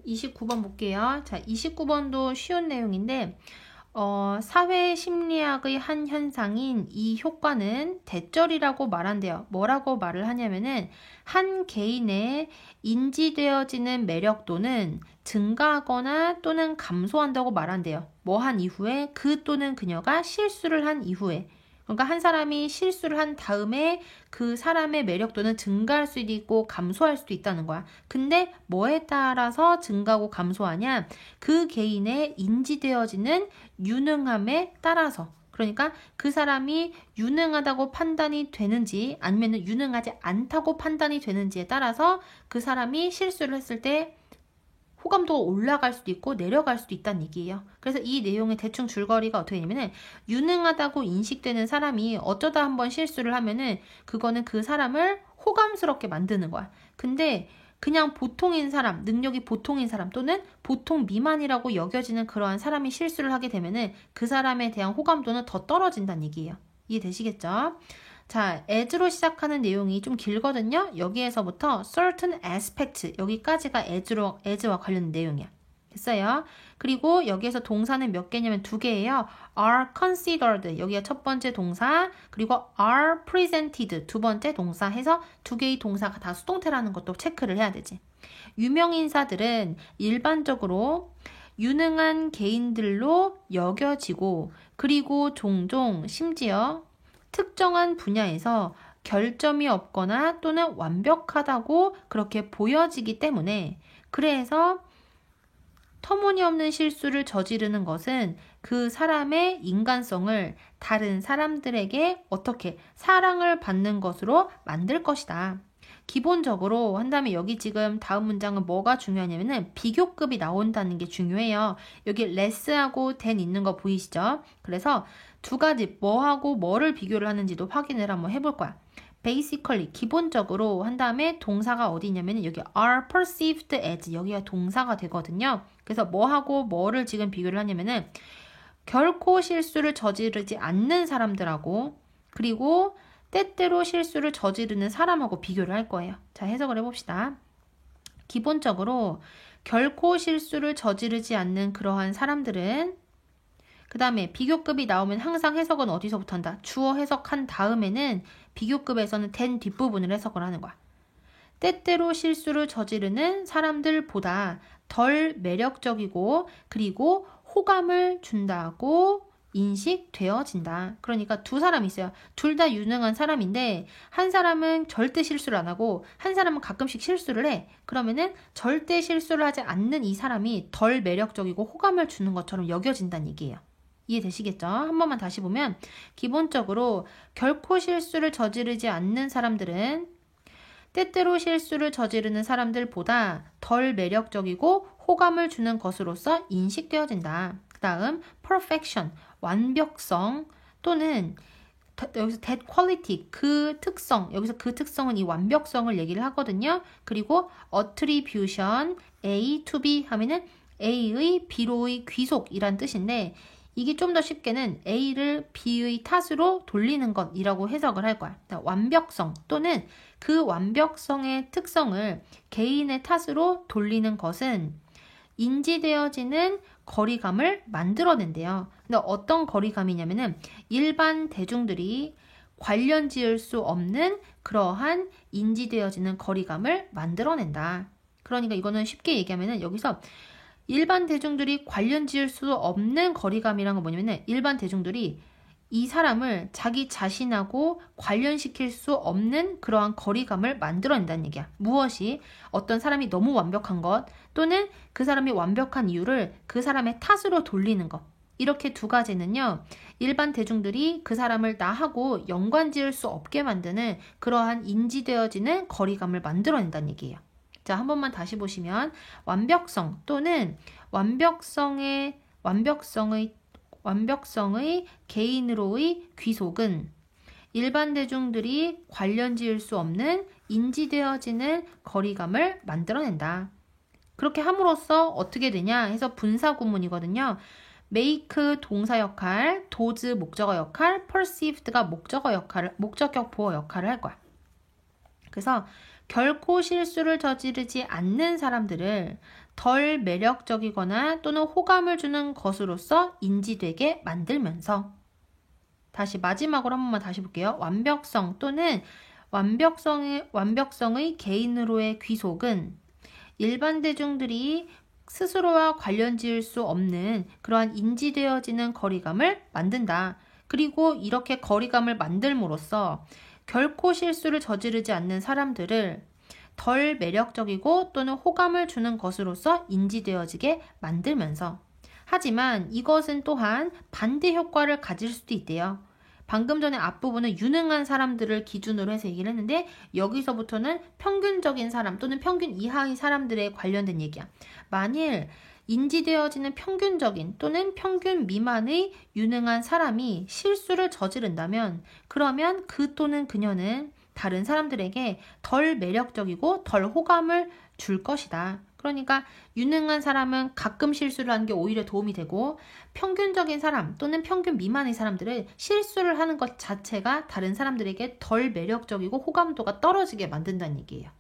29번 볼게요. 자, 29번도 쉬운 내용인데 사회 심리학의 한 현상인 이 효과는 대절이라고 말한대요. 뭐라고 말을 하냐면은 한 개인의 인지되어지는 매력도는 증가하거나 또는 감소한다고 말한대요. 뭐 한 이후에 그 또는 그녀가 실수를 한 이후에. 그러니까 한 사람이 실수를 한 다음에 그 사람의 매력도는 증가할 수도 있고 감소할 수도 있다는 거야. 근데 뭐에 따라서 증가하고 감소하냐? 그 개인의 인지되어지는 유능함에 따라서. 그러니까 그 사람이 유능하다고 판단이 되는지 아니면 유능하지 않다고 판단이 되는지에 따라서 그 사람이 실수를 했을 때 호감도가 올라갈 수도 있고 내려갈 수도 있다는 얘기예요. 그래서 이 내용의 대충 줄거리가 어떻게 되냐면은 유능하다고 인식되는 사람이 어쩌다 한번 실수를 하면은 그거는 그 사람을 호감스럽게 만드는 거야. 근데 그냥 보통인 사람, 능력이 보통인 사람 또는 보통 미만이라고 여겨지는 그러한 사람이 실수를 하게 되면은 그 사람에 대한 호감도는 더 떨어진다는 얘기예요. 이해되시겠죠? 자, as로 시작하는 내용이 좀 길거든요. 여기에서부터 certain aspect, 여기까지가 as와 관련된 내용이야. 됐어요? 그리고 여기에서 동사는 몇 개냐면 2개예요. are considered, 여기가 첫 번째 동사, 그리고 are presented, 두 번째 동사 해서 2개의 동사가 다 수동태라는 것도 체크를 해야 되지. 유명인사들은 일반적으로 유능한 개인들로 여겨지고 그리고 종종 심지어 특정한 분야에서 결점이 없거나 또는 완벽하다고 그렇게 보여지기 때문에 그래서 터무니없는 실수를 저지르는 것은 그 사람의 인간성을 다른 사람들에게 어떻게 사랑을 받는 것으로 만들 것이다. 기본적으로 한 다음에 여기 지금 다음 문장은 뭐가 중요하냐면은 비교급이 나온다는 게 중요해요. 여기 less하고 than 있는 거 보이시죠? 그래서 두 가지 뭐하고 뭐를 비교를 하는지도 확인을 한번 해볼 거야. basically 기본적으로 한 다음에 동사가 어디 있냐면 여기 are perceived as 여기가 동사가 되거든요. 그래서 뭐하고 뭐를 지금 비교를 하냐면은 결코 실수를 저지르지 않는 사람들하고 그리고 때때로 실수를 저지르는 사람하고 비교를 할 거예요. 자, 해석을 해봅시다. 기본적으로 결코 실수를 저지르지 않는 그러한 사람들은 그 다음에 비교급이 나오면 항상 해석은 어디서부터 한다? 주어 해석한 다음에는 비교급에서는 than 뒷부분을 해석을 하는 거야. 때때로 실수를 저지르는 사람들보다 덜 매력적이고 그리고 호감을 준다고 인식되어진다. 그러니까 두 사람이 있어요. 둘 다 유능한 사람인데 한 사람은 절대 실수를 안 하고 한 사람은 가끔씩 실수를 해. 그러면은 절대 실수를 하지 않는 이 사람이 덜 매력적이고 호감을 주는 것처럼 여겨진다는 얘기예요. 이해되시겠죠? 한 번만 다시 보면 기본적으로 결코 실수를 저지르지 않는 사람들은 때때로 실수를 저지르는 사람들보다 덜 매력적이고 호감을 주는 것으로서 인식되어진다. 그 다음 perfection, 완벽성 또는 여기서 that quality, 그 특성, 여기서 그 특성은 이 완벽성을 얘기를 하거든요. 그리고 attribution, A to B 하면은 A의 B로의 귀속이란 뜻인데 이게 좀 더 쉽게는 A를 B의 탓으로 돌리는 것이라고 해석을 할 거야. 완벽성 또는 그 완벽성의 특성을 개인의 탓으로 돌리는 것은 인지되어지는 거리감을 만들어낸대요. 근데 어떤 거리감이냐면은 일반 대중들이 관련 지을 수 없는 그러한 인지되어지는 거리감을 만들어낸다. 그러니까 이거는 쉽게 얘기하면은 여기서 일반 대중들이 관련 지을 수 없는 거리감이란 건 뭐냐면은 일반 대중들이 이 사람을 자기 자신하고 관련시킬 수 없는 그러한 거리감을 만들어낸다는 얘기야. 무엇이? 어떤 사람이 너무 완벽한 것 또는 그 사람이 완벽한 이유를 그 사람의 탓으로 돌리는 것. 이렇게 두 가지는요. 일반 대중들이 그 사람을 나하고 연관지을 수 없게 만드는 그러한 인지되어지는 거리감을 만들어낸다는 얘기예요. 자, 한 번만 다시 보시면 완벽성 또는 완벽성의 개인으로의 귀속은 일반 대중들이 관련 지을 수 없는 인지되어지는 거리감을 만들어낸다. 그렇게 함으로써 어떻게 되냐 해서 분사 구문이거든요. make 동사 역할, does 목적어 역할, perceived가 목적격 보어 역할을 할 거야. 그래서 결코 실수를 저지르지 않는 사람들을 덜 매력적이거나 또는 호감을 주는 것으로서 인지되게 만들면서. 다시 마지막으로 한 번만 다시 볼게요. 완벽성 또는 완벽성의 개인으로의 귀속은 일반 대중들이 스스로와 관련 지을 수 없는 그러한 인지되어지는 거리감을 만든다. 그리고 이렇게 거리감을 만들므로써 결코 실수를 저지르지 않는 사람들을 덜 매력적이고 또는 호감을 주는 것으로서 인지되어지게 만들면서. 하지만 이것은 또한 반대 효과를 가질 수도 있대요. 방금 전에 앞부분은 유능한 사람들을 기준으로 해서 얘기를 했는데 여기서부터는 평균적인 사람 또는 평균 이하의 사람들에 관련된 얘기야. 만일 인지되어지는 평균적인 또는 평균 미만의 유능한 사람이 실수를 저지른다면 그러면 그 또는 그녀는 다른 사람들에게 덜 매력적이고 덜 호감을 줄 것이다. 그러니까 유능한 사람은 가끔 실수를 하는 게 오히려 도움이 되고 평균적인 사람 또는 평균 미만의 사람들은 실수를 하는 것 자체가 다른 사람들에게 덜 매력적이고 호감도가 떨어지게 만든다는 얘기예요.